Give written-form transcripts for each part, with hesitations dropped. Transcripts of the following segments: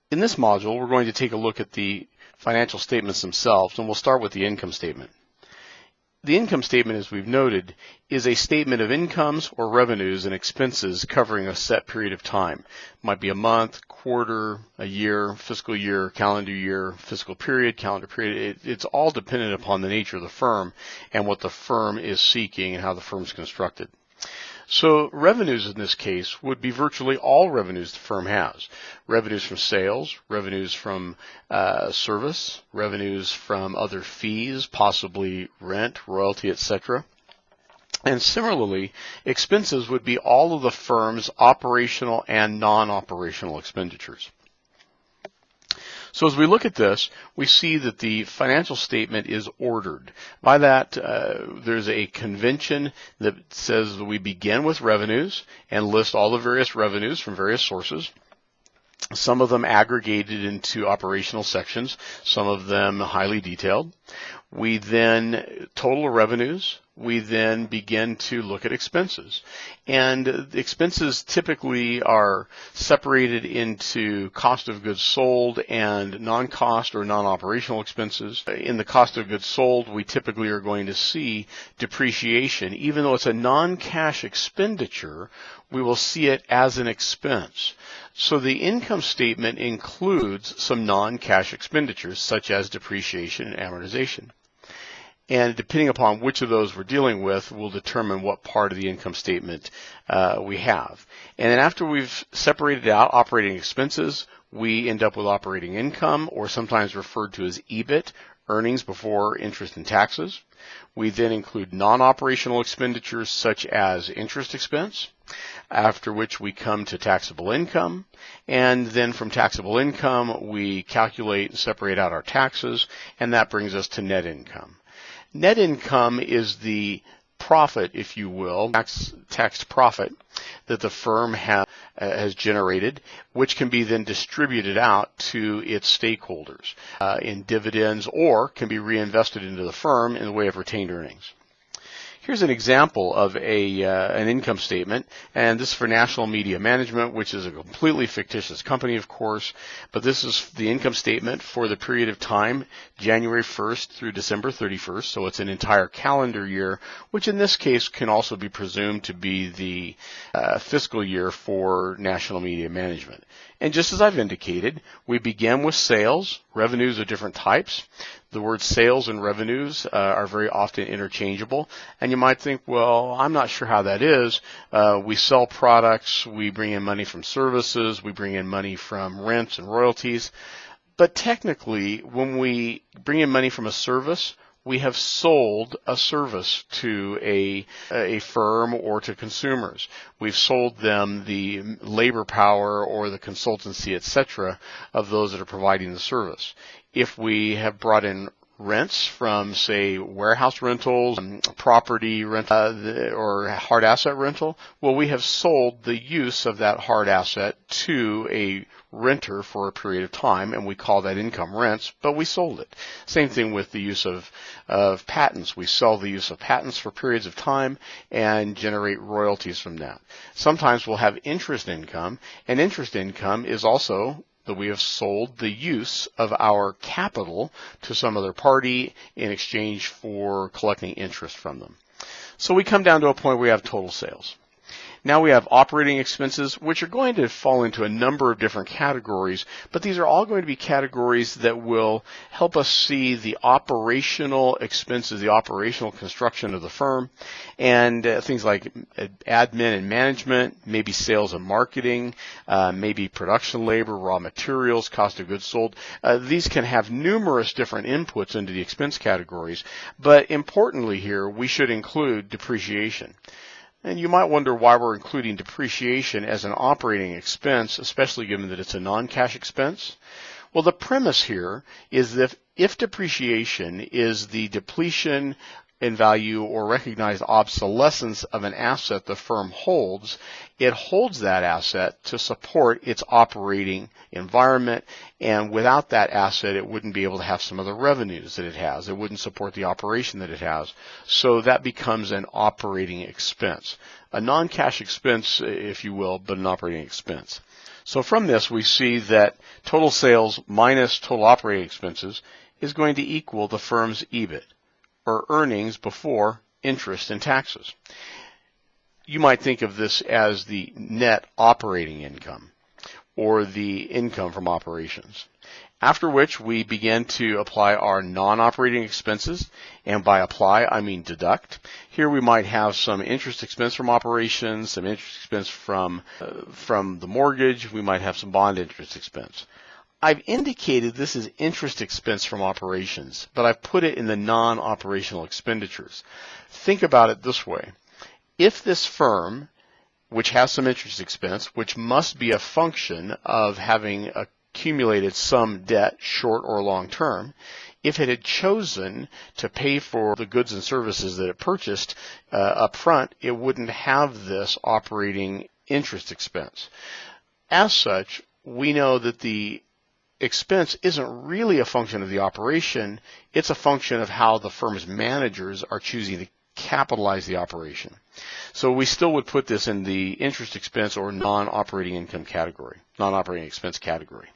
In this module, we're going to take a look at the financial statements themselves, and we'll start with the income statement. The income statement, as we've noted, is a statement of incomes or revenues and expenses covering a set period of time. It might be a month, quarter, a year, fiscal year, calendar year, fiscal period, calendar period. It's all dependent upon the nature of the firm and what the firm is seeking and how the firm is constructed. So revenues in this case would be virtually all revenues the firm has. Revenues from sales, revenues from service, revenues from other fees, possibly rent, royalty, etc. And similarly, expenses would be all of the firm's operational and non-operational expenditures. So as we look at this, we see that the financial statement is ordered. By that, there's a convention that says that we begin with revenues and list all the various revenues from various sources. Some of them aggregated into operational sections, some of them highly detailed. We then total revenues. We then begin to look at expenses. And the expenses typically are separated into cost of goods sold and non-cost or non-operational expenses. In the cost of goods sold, we typically are going to see depreciation. Even though it's a non-cash expenditure, we will see it as an expense. So the income statement includes some non-cash expenditures such as depreciation and amortization. And depending upon which of those we're dealing with will determine what part of the income statement we have. And then after we've separated out operating expenses, we end up with operating income, or sometimes referred to as EBIT, earnings before interest and taxes. We then include non-operational expenditures such as interest expense, after which we come to taxable income, and then from taxable income we calculate and separate out our taxes, and that brings us to net income. Net income is the profit, if you will, tax profit that the firm has generated, which can be then distributed out to its stakeholders in dividends, or can be reinvested into the firm in the way of retained earnings. Here's an example of an income statement, and this is for National Media Management, which is a completely fictitious company, of course, but this is the income statement for the period of time, January 1st through December 31st, so it's an entire calendar year, which in this case can also be presumed to be the fiscal year for National Media Management. And just as I've indicated, we begin with sales, revenues of different types. The words sales and revenues are very often interchangeable. And you might think, well, I'm not sure how that is. We sell products, we bring in money from services, we bring in money from rents and royalties. But technically, when we bring in money from a service, we have sold a service to a firm or to consumers. We've sold them the labor power or the consultancy, etc., of those that are providing the service. If we have brought in rents from, say, warehouse rentals, property rent, or hard asset rental, well, we have sold the use of that hard asset to a renter for a period of time, and we call that income rents, but we sold it. Same thing with the use of patents. We sell the use of patents for periods of time and generate royalties from that. Sometimes we'll have interest income, and interest income is also that we have sold the use of our capital to some other party in exchange for collecting interest from them. So we come down to a point where we have total sales. Now we have operating expenses, which are going to fall into a number of different categories, but these are all going to be categories that will help us see the operational expenses, the operational construction of the firm, and things like admin and management, maybe sales and marketing, maybe production labor, raw materials, cost of goods sold. These can have numerous different inputs into the expense categories, but importantly here, we should include depreciation. And you might wonder why we're including depreciation as an operating expense, especially given that it's a non-cash expense. Well, the premise here is that if depreciation is the depletion in value or recognized obsolescence of an asset the firm holds, it holds that asset to support its operating environment, and without that asset it wouldn't be able to have some of the revenues that it has. It wouldn't support the operation that it has. So that becomes an operating expense. A non-cash expense, if you will, but an operating expense. So from this, we see that total sales minus total operating expenses is going to equal the firm's EBIT, or earnings before interest and taxes. You might think of this as the net operating income, or the income from operations. After which we begin to apply our non-operating expenses, and by apply I mean deduct. Here we might have some interest expense from operations, some interest expense from the mortgage, we might have some bond interest expense. I've indicated this is interest expense from operations, but I've put it in the non-operational expenditures. Think about it this way. If this firm, which has some interest expense, which must be a function of having accumulated some debt, short or long term, if it had chosen to pay for the goods and services that it purchased up front, it wouldn't have this operating interest expense. As such, we know that the expense isn't really a function of the operation, it's a function of how the firm's managers are choosing to capitalize the operation. So we still would put this in the interest expense or non-operating income category, non-operating expense category.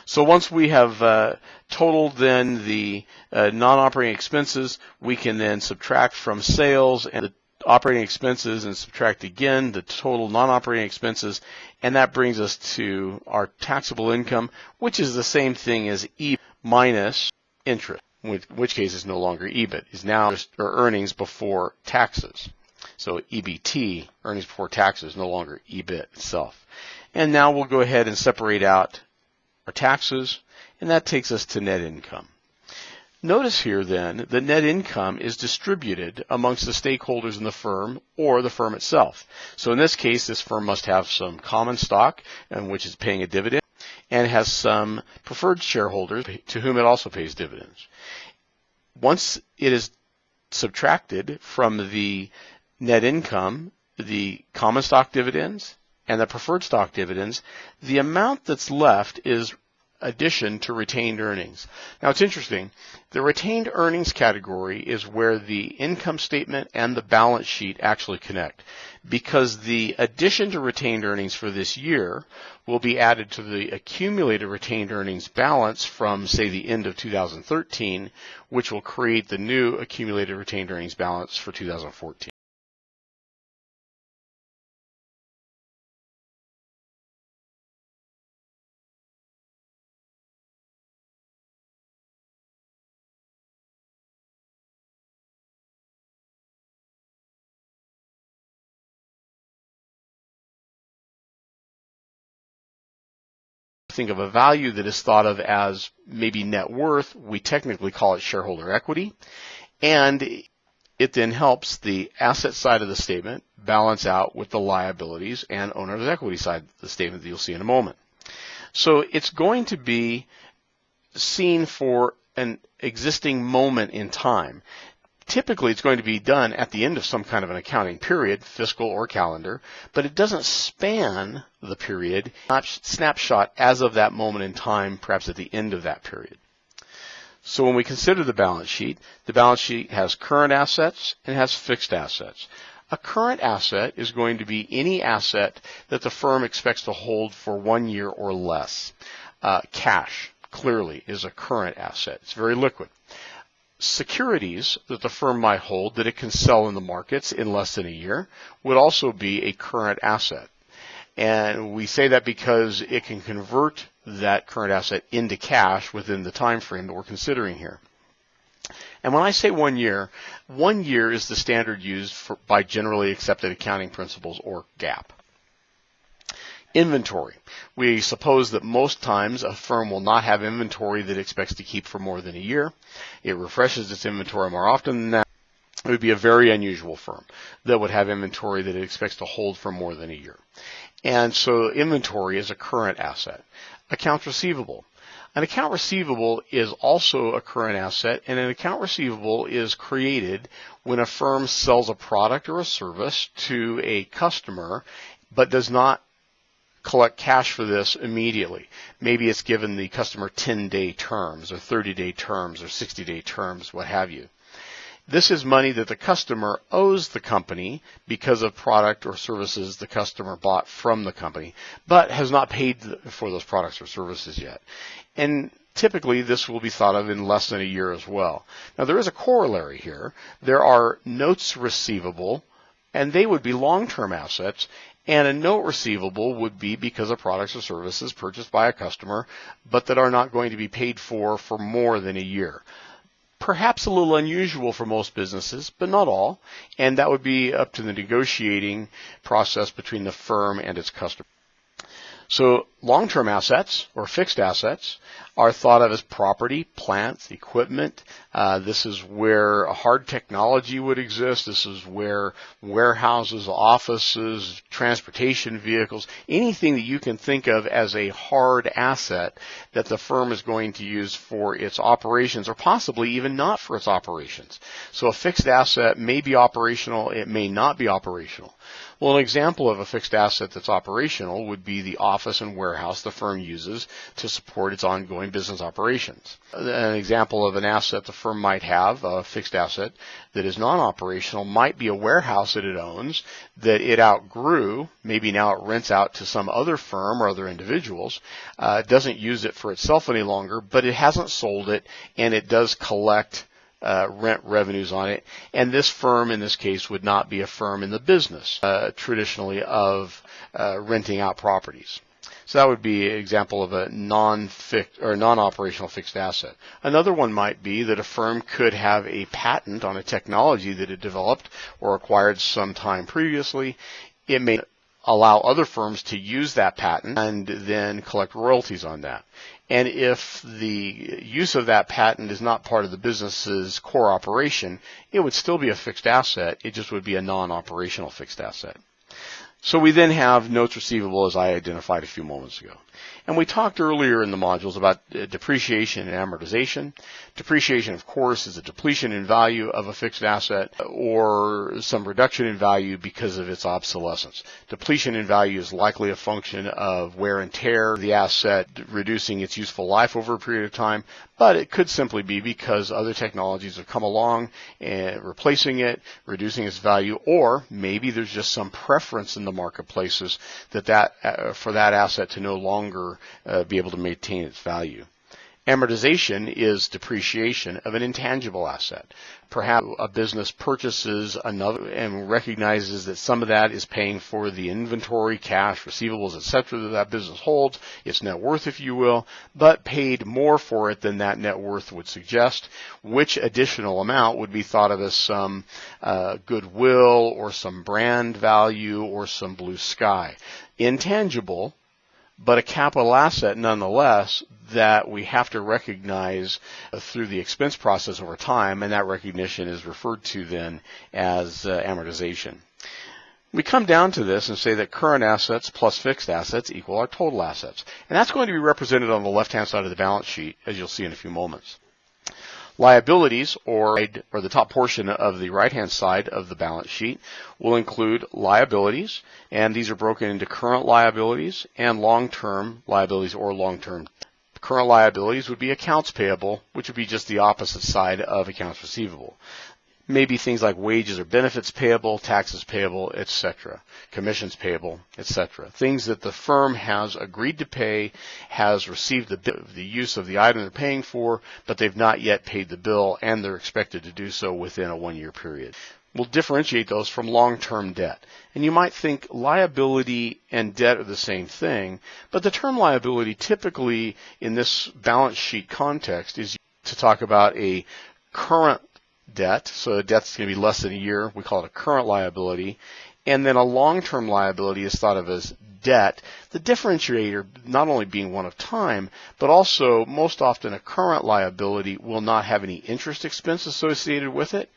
So once we have totaled then the non-operating expenses, we can then subtract from sales and the operating expenses and subtract again the total non-operating expenses, and that brings us to our taxable income, which is the same thing as EBIT minus interest, in which case is no longer EBIT, is now just earnings before taxes. So EBT, earnings before taxes, no longer EBIT itself. And now we'll go ahead and separate out our taxes, and that takes us to net income. Notice here then that net income is distributed amongst the stakeholders in the firm or the firm itself. So in this case, this firm must have some common stock, which is paying a dividend, and has some preferred shareholders to whom it also pays dividends. Once it is subtracted from the net income, the common stock dividends, and the preferred stock dividends, the amount that's left is addition to retained earnings. Now it's interesting, the retained earnings category is where the income statement and the balance sheet actually connect, because the addition to retained earnings for this year will be added to the accumulated retained earnings balance from, say, the end of 2013, which will create the new accumulated retained earnings balance for 2014. Think of a value that is thought of as maybe net worth, we technically call it shareholder equity, and it then helps the asset side of the statement balance out with the liabilities and owner's equity side of the statement that you'll see in a moment. So it's going to be seen for an existing moment in time. Typically, it's going to be done at the end of some kind of an accounting period, fiscal or calendar, but it doesn't span the period, not snapshot as of that moment in time, perhaps at the end of that period. So when we consider the balance sheet has current assets and has fixed assets. A current asset is going to be any asset that the firm expects to hold for 1 year or less. Cash, clearly, is a current asset. It's very liquid. Securities that the firm might hold that it can sell in the markets in less than a year would also be a current asset. And we say that because it can convert that current asset into cash within the time frame that we're considering here. And when I say 1 year, 1 year is the standard used by generally accepted accounting principles, or GAAP. Inventory. We suppose that most times a firm will not have inventory that it expects to keep for more than a year. It refreshes its inventory more often than that. It would be a very unusual firm that would have inventory that it expects to hold for more than a year. And so inventory is a current asset. Accounts receivable. An account receivable is also a current asset, and an account receivable is created when a firm sells a product or a service to a customer but does not collect cash for this immediately. Maybe it's given the customer 10-day terms or 30-day terms or 60-day terms, what have you. This is money that the customer owes the company because of product or services the customer bought from the company, but has not paid for those products or services yet. And typically, this will be thought of in less than a year as well. Now, there is a corollary here. There are notes receivable, and they would be long-term assets, and a note receivable would be because of products or services purchased by a customer, but that are not going to be paid for more than a year. Perhaps a little unusual for most businesses, but not all, and that would be up to the negotiating process between the firm and its customer. So long-term assets or fixed assets are thought of as property, plant, equipment. This is where hard technology would exist. This is where warehouses, offices, transportation vehicles, anything that you can think of as a hard asset that the firm is going to use for its operations, or possibly even not for its operations. So a fixed asset may be operational, it may not be operational. Well, an example of a fixed asset that's operational would be the office and warehouse the firm uses to support its ongoing business operations. An example of an asset the firm might have, a fixed asset that is non-operational, might be a warehouse that it owns that it outgrew. Maybe now it rents out to some other firm or other individuals. It doesn't use it for itself any longer, but it hasn't sold it, and it does collect rent revenues on it. And this firm, in this case, would not be a firm in the business traditionally of renting out properties. So that would be an example of a non-operational fixed asset. Another one might be that a firm could have a patent on a technology that it developed or acquired some time previously. It may allow other firms to use that patent and then collect royalties on that. And if the use of that patent is not part of the business's core operation, it would still be a fixed asset. It just would be a non-operational fixed asset. So we then have notes receivable, as I identified a few moments ago. And we talked earlier in the modules about depreciation and amortization. Depreciation, of course, is a depletion in value of a fixed asset or some reduction in value because of its obsolescence. Depletion in value is likely a function of wear and tear of the asset, reducing its useful life over a period of time, but it could simply be because other technologies have come along and replacing it, reducing its value, or maybe there's just some preference in the marketplaces for that asset to no longer be able to maintain its value. Amortization is depreciation of an intangible asset. Perhaps a business purchases another and recognizes that some of that is paying for the inventory, cash, receivables, etc. that business holds, its net worth, if you will, but paid more for it than that net worth would suggest, which additional amount would be thought of as some goodwill or some brand value or some blue sky. Intangible, but a capital asset nonetheless that we have to recognize through the expense process over time, and that recognition is referred to then as amortization. We come down to this and say that current assets plus fixed assets equal our total assets. And that's going to be represented on the left-hand side of the balance sheet, as you'll see in a few moments. Liabilities, or the top portion of the right-hand side of the balance sheet, will include liabilities, and these are broken into current liabilities and long-term liabilities or long-term. Current liabilities would be accounts payable, which would be just the opposite side of accounts receivable. Maybe things like wages or benefits payable, taxes payable, etc., commissions payable, etc. Things that the firm has agreed to pay, has received the use of the item they're paying for, but they've not yet paid the bill, and they're expected to do so within a one-year period. We'll differentiate those from long-term debt. And you might think liability and debt are the same thing, but the term liability typically in this balance sheet context is to talk about a current debt, so a debt's going to be less than a year, we call it a current liability, and then a long-term liability is thought of as debt, the differentiator not only being one of time, but also most often a current liability will not have any interest expense associated with it.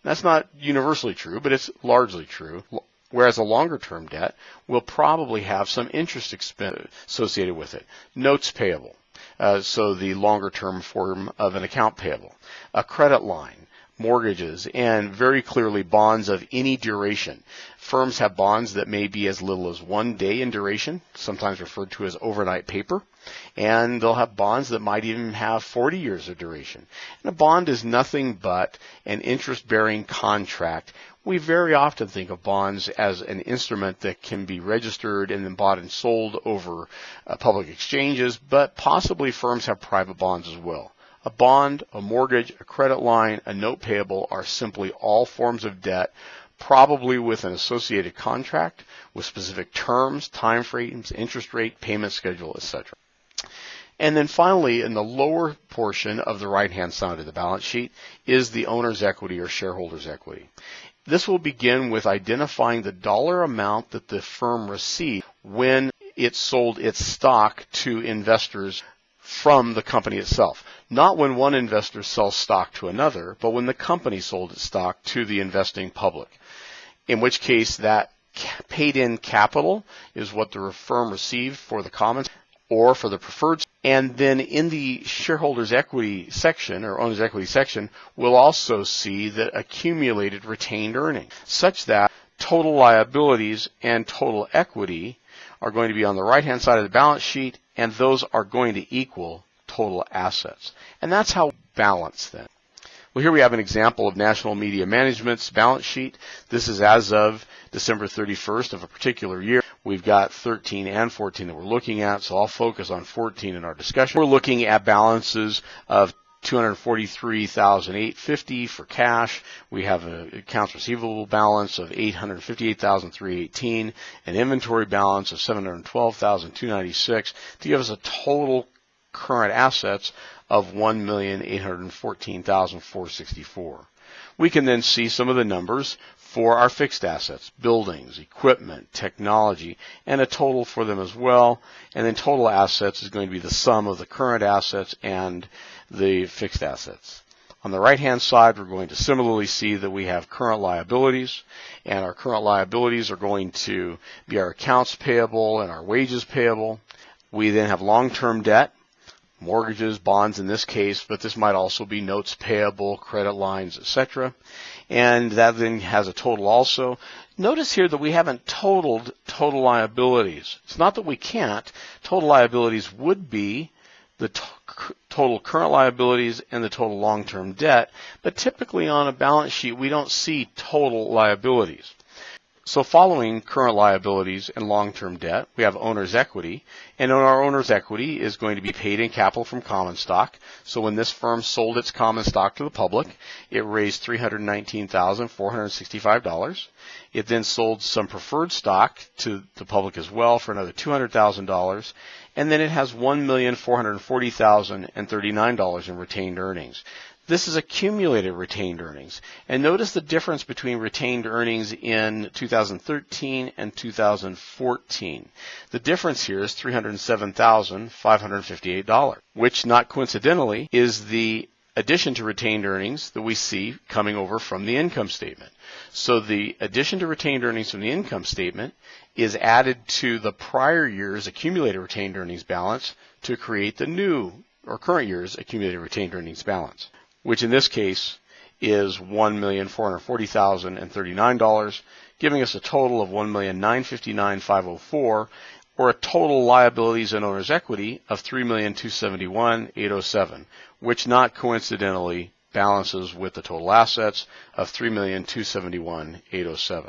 That's not universally true, but it's largely true, whereas a longer-term debt will probably have some interest expense associated with it. Notes payable, so the longer-term form of an account payable. A credit line mortgages, and very clearly bonds of any duration. Firms have bonds that may be as little as 1 day in duration, sometimes referred to as overnight paper, and they'll have bonds that might even have 40 years of duration. And a bond is nothing but an interest-bearing contract. We very often think of bonds as an instrument that can be registered and then bought and sold over public exchanges, but possibly firms have private bonds as well. A bond, a mortgage, a credit line, a note payable are simply all forms of debt, probably with an associated contract with specific terms, time frames, interest rate, payment schedule, etc. And then finally, in the lower portion of the right-hand side of the balance sheet is the owner's equity or shareholder's equity. This will begin with identifying the dollar amount that the firm received when it sold its stock to investors from the company itself. Not when one investor sells stock to another, but when the company sold its stock to the investing public. In which case, that paid-in capital is what the firm received for the common or for the preferred. And then in the shareholders' equity section or owner's equity section, we'll also see that accumulated retained earnings, such that total liabilities and total equity are going to be on the right-hand side of the balance sheet, and those are going to equal total assets. And that's how balance then. Well, here we have an example of National Media Management's balance sheet. This is as of December 31st of a particular year. We've got 13 and 14 that we're looking at, so I'll focus on 14 in our discussion. We're looking at balances of $243,850 for cash. We have an accounts receivable balance of $858,318, an inventory balance of $712,296 to give us a total current assets of $1,814,464. We can then see some of the numbers for our fixed assets, buildings, equipment, technology, and a total for them as well. And then total assets is going to be the sum of the current assets and the fixed assets. On the right-hand side, we're going to similarly see that we have current liabilities, and our current liabilities are going to be our accounts payable and our wages payable. We then have long-term debt, mortgages, bonds in this case, but this might also be notes payable, credit lines, etc. And that then has a total also. Notice here that we haven't totaled total liabilities. It's not that we can't. Total liabilities would be the total current liabilities and the total long-term debt, but typically on a balance sheet we don't see total liabilities. So following current liabilities and long-term debt, we have owner's equity, and our owner's equity is going to be paid in capital from common stock. So when this firm sold its common stock to the public, it raised $319,465. It then sold some preferred stock to the public as well for another $200,000, and then it has $1,440,039 in retained earnings. This is accumulated retained earnings. And notice the difference between retained earnings in 2013 and 2014. The difference here is $307,558, which not coincidentally is the addition to retained earnings that we see coming over from the income statement. So the addition to retained earnings from the income statement is added to the prior year's accumulated retained earnings balance to create the new or current year's accumulated retained earnings balance, which in this case is $1,440,039, giving us a total of $1,959,504, or a total liabilities and owner's equity of $3,271,807, which not coincidentally balances with the total assets of $3,271,807.